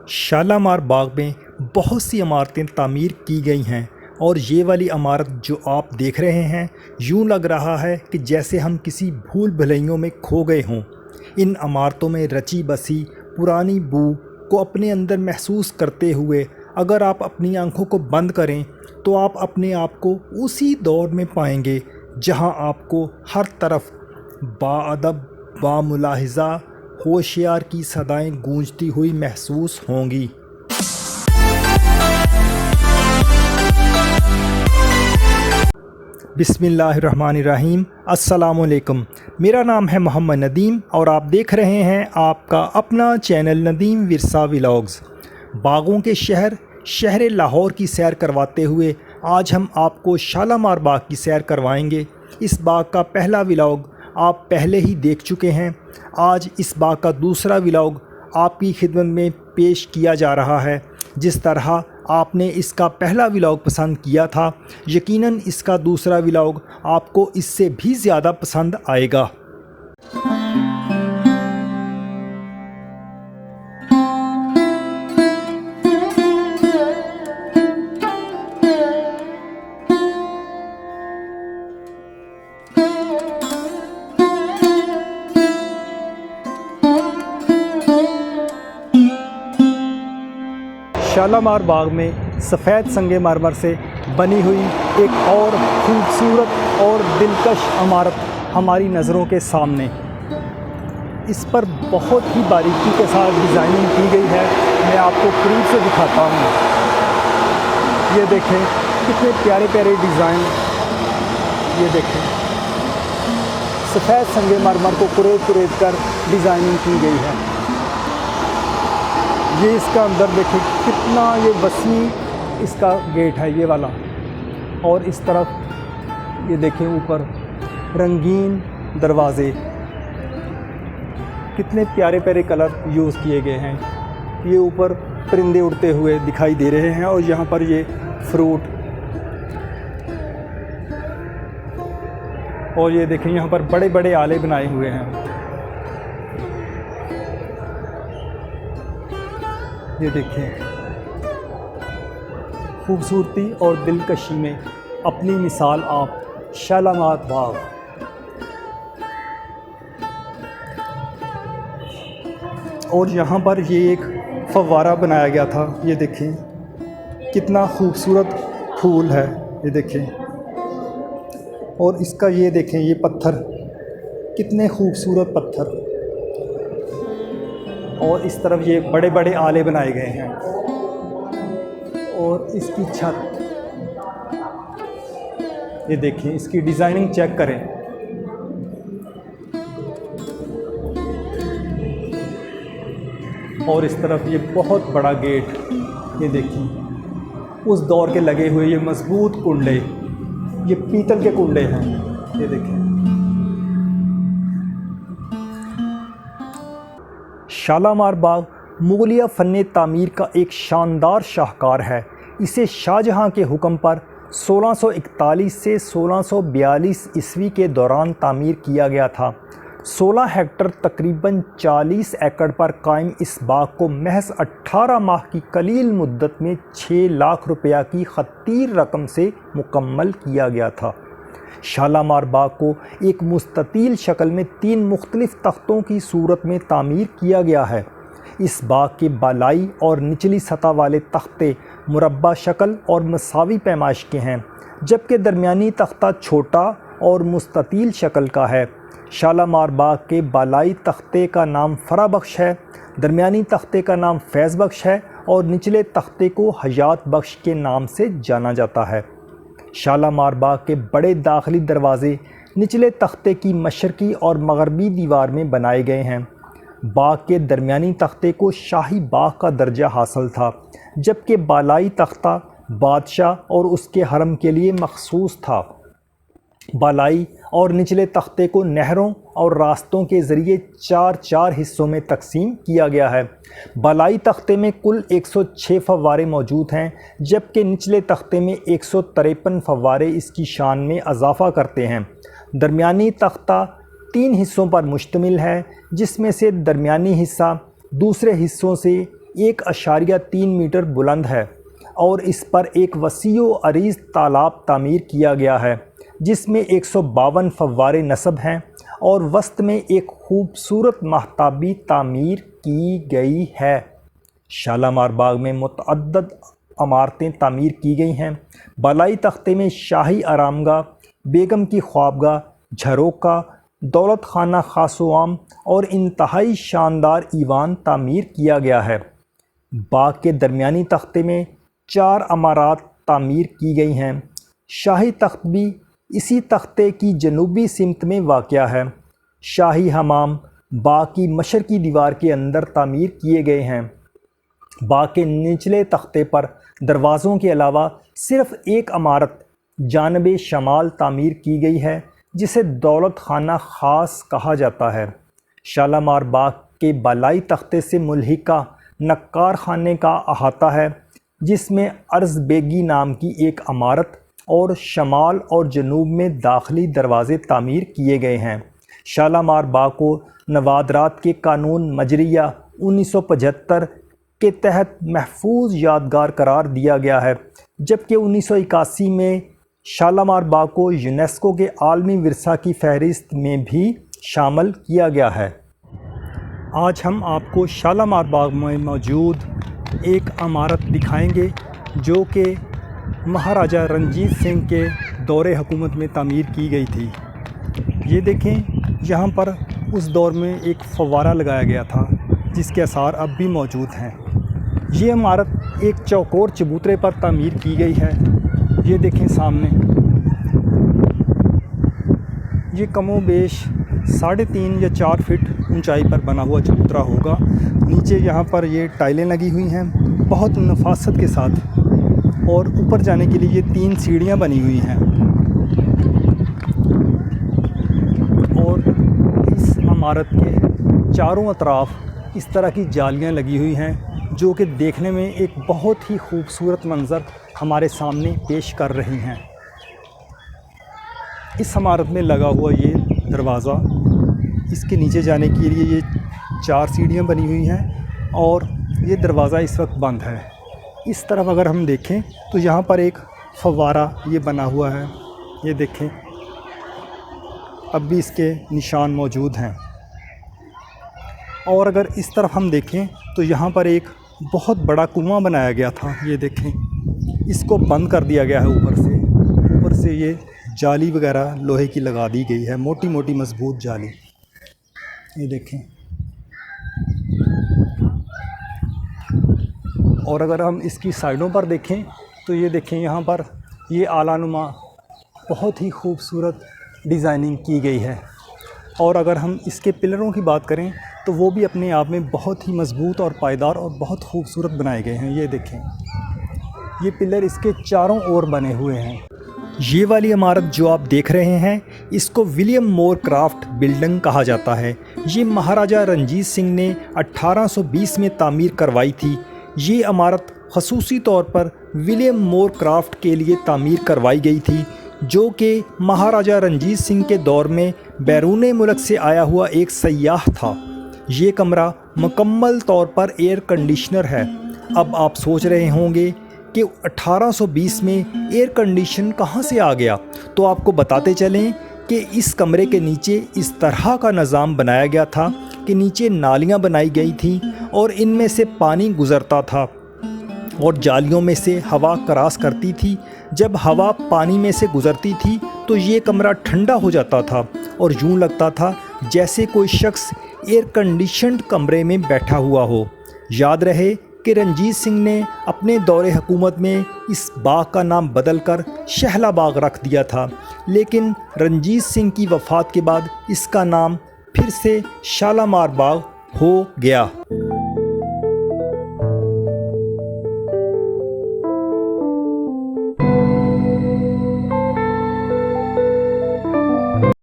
शालामार बाग में बहुत सी इमारतें तामीर की गई हैं और ये वाली इमारत जो आप देख रहे हैं यूँ लग रहा है कि जैसे हम किसी भूल भुलैयों में खो गए हों। इन इमारतों में रची बसी पुरानी बू को अपने अंदर महसूस करते हुए अगर आप अपनी आंखों को बंद करें तो आप अपने आप को उसी दौर में पाएंगे जहां आपको हर तरफ बाअदब बामुलाहिज़ा होशियार की सदाएं गूंजती हुई महसूस होंगी। बिस्मिल्लाहिर्रहमानिर्रहीम। अस्सलामुअलैकुम। मेरा नाम है मोहम्मद नदीम और आप देख रहे हैं आपका अपना चैनल नदीम विरसा व्लॉग्स। बागों के शहर लाहौर की सैर करवाते हुए आज हम आपको शालामार बाग की सैर करवाएंगे। इस बाग का पहला व्लॉग आप पहले ही देख चुके हैं। आज इस बाग का दूसरा व्लॉग आपकी खिदमत में पेश किया जा रहा है। जिस तरह आपने इसका पहला व्लॉग पसंद किया था, यकीनन इसका दूसरा व्लॉग आपको इससे भी ज़्यादा पसंद आएगा। शालामार बाग में सफ़ेद संगमरमर से बनी हुई एक और खूबसूरत और दिलकश इमारत हमारी नज़रों के सामने। इस पर बहुत ही बारीकी के साथ डिज़ाइनिंग की गई है। मैं आपको करीब से दिखाता हूँ। ये देखें कितने प्यारे प्यारे डिज़ाइन। ये देखें सफ़ेद संगमरमर को कुरेद कर डिज़ाइनिंग की गई है। ये इसका अंदर देखें कितना ये वसी इसका गेट है ये वाला, और इस तरफ ये देखें ऊपर रंगीन दरवाज़े। कितने प्यारे प्यारे कलर यूज़ किए गए हैं। ये ऊपर परिंदे उड़ते हुए दिखाई दे रहे हैं और यहाँ पर ये फ्रूट, और ये देखें यहाँ पर बड़े बड़े आले बनाए हुए हैं। ये देखें खूबसूरती और दिलकशी में अपनी मिसाल आप शालामार बाग। और यहाँ पर ये एक फव्वारा बनाया गया था। ये देखें कितना खूबसूरत फूल है। ये देखें, और इसका ये देखें ये पत्थर कितने खूबसूरत पत्थर, और इस तरफ ये बड़े बड़े आले बनाए गए हैं। और इसकी छत ये देखिए, इसकी डिज़ाइनिंग चेक करें। और इस तरफ ये बहुत बड़ा गेट। ये देखिए उस दौर के लगे हुए ये मजबूत कुंडे, ये पीतल के कुंडे हैं। ये देखिए शालामार बाग मुगलिया फ़न तामीर का एक शानदार शाहकार है। इसे शाहजहां के हुक्म पर 1641 से 1642 ईस्वी के दौरान तामीर किया गया था। 16 हेक्टर तकरीबन 40 एकड़ पर कायम इस बाग को महज 18 माह की कलील मुद्दत में 6 लाख रुपया की खतीर रकम से मुकम्मल किया गया था। शालामार बाग को एक मुस्ततील शक्ल में 3 मुख्तलिफ तख्तों की सूरत में तामीर किया गया है। इस बाग के बालाई और निचली सतह वाले तख्ते मुरब्बा शक्ल और मसावी पैमाइश के हैं, जबकि दरमियानी तख्ता छोटा और मुस्ततील शक्ल का है। शालामार बाग के बालाई तख्ते का नाम फराबख्श है, दरमियानी तख्ते का नाम फैज़ बख्श है और निचले तख्ते को हयात बख्श के नाम से जाना जाता है। शालामार बाग के बड़े दाखिली दरवाज़े निचले तख्ते की मशरक़ी और मगरबी दीवार में बनाए गए हैं। बाग के दरमियानी तख्ते को शाही बाग का दर्जा हासिल था, जबकि बालाई तख्ता बादशाह और उसके हरम के लिए मखसूस था। बालाई और निचले तख्ते को नहरों और रास्तों के ज़रिए 4 हिस्सों में तकसीम किया गया है। बालाई तख्ते में कुल 106 फव्वारे मौजूद हैं, जबकि निचले तख्ते में 153 फव्वारे इसकी शान में इजाफ़ा करते हैं। दरमियानी तख्ता 3 हिस्सों पर मुश्तमिल है, जिसमें से दरमियानी हिस्सा दूसरे हिस्सों से 1.3 मीटर बुलंद है और इस पर एक वसीओ अरीज़ तालाब तामीर किया गया है जिसमें 152 फव्वारे नस्ब हैं और वस्त में एक खूबसूरत महताबी तामीर की गई है। शालामार बाग में मुतअद्दद इमारतें तामीर की गई हैं। बालाई तख्ते में शाही आरामगाह, बेगम की ख्वाबगाह, झरोका, दौलत खाना खासोआम और इंतहाई शानदार ईवान तामीर किया गया है। बाग के दरमियानी तख्ते में 4 इमारत तामीर की गई हैं। शाही तख्त भी इसी तख्ते की जनूबी सिमत में वाक़या है। शाही हमाम बाग की मशरकी दीवार के अंदर तामीर किए गए हैं। बाग के निचले तख्ते पर दरवाज़ों के अलावा सिर्फ़ एक इमारत जानब शमाल तामीर की गई है जिसे दौलत खाना ख़ास कहा जाता है। शालामार बाग के बालाई तख्ते से मुल्हिका नक्कार खाने का अहाता है जिसमें अर्ज़ बेगी नाम की एक इमारत और शमाल और जनूब में दाखिली दरवाज़े तामीर किए गए हैं। शालामार बाग को नवादरात के कानून मजरिया 1975 के तहत महफूज यादगार करार दिया गया है, जबकि 1981 में शालामार बाग को यूनेस्को के आलमी विरसा की फहरिस्त में भी शामिल किया गया है। आज हम आपको शालामार बाग में मौजूद एक इमारत दिखाएंगे जो कि महाराजा रंजीत सिंह के दौरे हुकूमत में तामीर की गई थी। ये देखें, यहाँ पर उस दौर में एक फव्वारा लगाया गया था जिसके आसार अब भी मौजूद हैं। ये इमारत एक चौकोर चबूतरे पर तामीर की गई है। ये देखें सामने, ये कमोबेश 3.5 या 4 फीट ऊंचाई पर बना हुआ चबूतरा होगा। नीचे यहाँ पर ये टाइलें लगी हुई हैं बहुत नफासत के साथ, और ऊपर जाने के लिए ये 3 सीढ़ियाँ बनी हुई हैं। और इस इमारत के चारों अतराफ़ इस तरह की जालियाँ लगी हुई हैं जो कि देखने में एक बहुत ही खूबसूरत मंज़र हमारे सामने पेश कर रही हैं। इस इमारत में लगा हुआ ये दरवाज़ा, इसके नीचे जाने के लिए ये 4 सीढ़ियाँ बनी हुई हैं और ये दरवाज़ा इस वक्त बंद है। इस तरफ अगर हम देखें तो यहाँ पर एक फव्वारा ये बना हुआ है। ये देखें, अब भी इसके निशान मौजूद हैं। और अगर इस तरफ हम देखें तो यहाँ पर एक बहुत बड़ा कुआं बनाया गया था। ये देखें, इसको बंद कर दिया गया है ऊपर से ये जाली वगैरह लोहे की लगा दी गई है, मोटी मोटी मजबूत जाली। ये देखें, और अगर हम इसकी साइडों पर देखें तो ये देखें, यहाँ पर ये आलानुमा बहुत ही खूबसूरत डिज़ाइनिंग की गई है। और अगर हम इसके पिलरों की बात करें तो वो भी अपने आप में बहुत ही मज़बूत और पायदार और बहुत खूबसूरत बनाए गए हैं। ये देखें, ये पिलर इसके चारों ओर बने हुए हैं। ये वाली इमारत जो आप देख रहे हैं इसको विलियम मोर क्राफ्ट बिल्डिंग कहा जाता है। ये महाराजा रंजीत सिंह ने 1820 में तामीर करवाई थी। ये इमारत ख़ुसूसी तौर पर विलियम मोर क्राफ्ट के लिए तामीर करवाई गई थी, जो कि महाराजा रंजीत सिंह के दौर में बैरून मुल्क से आया हुआ एक सयाह था। ये कमरा मुकम्मल तौर पर एयर कंडीशनर है। अब आप सोच रहे होंगे कि 1820 में एयर कंडीशन कहाँ से आ गया, तो आपको बताते चलें कि इस कमरे के नीचे इस तरह का निज़ाम बनाया गया था कि नीचे नालियाँ बनाई गई थी और इनमें से पानी गुज़रता था और जालियों में से हवा क्रॉस करती थी। जब हवा पानी में से गुज़रती थी तो ये कमरा ठंडा हो जाता था और यूँ लगता था जैसे कोई शख्स एयर कंडीशन्ड कमरे में बैठा हुआ हो। याद रहे कि रंजीत सिंह ने अपने दौरे हुकूमत में इस बाग का नाम बदलकर शहला बाग रख दिया था, लेकिन रंजीत सिंह की वफ़ात के बाद इसका नाम फिर से शालामार बाग हो गया।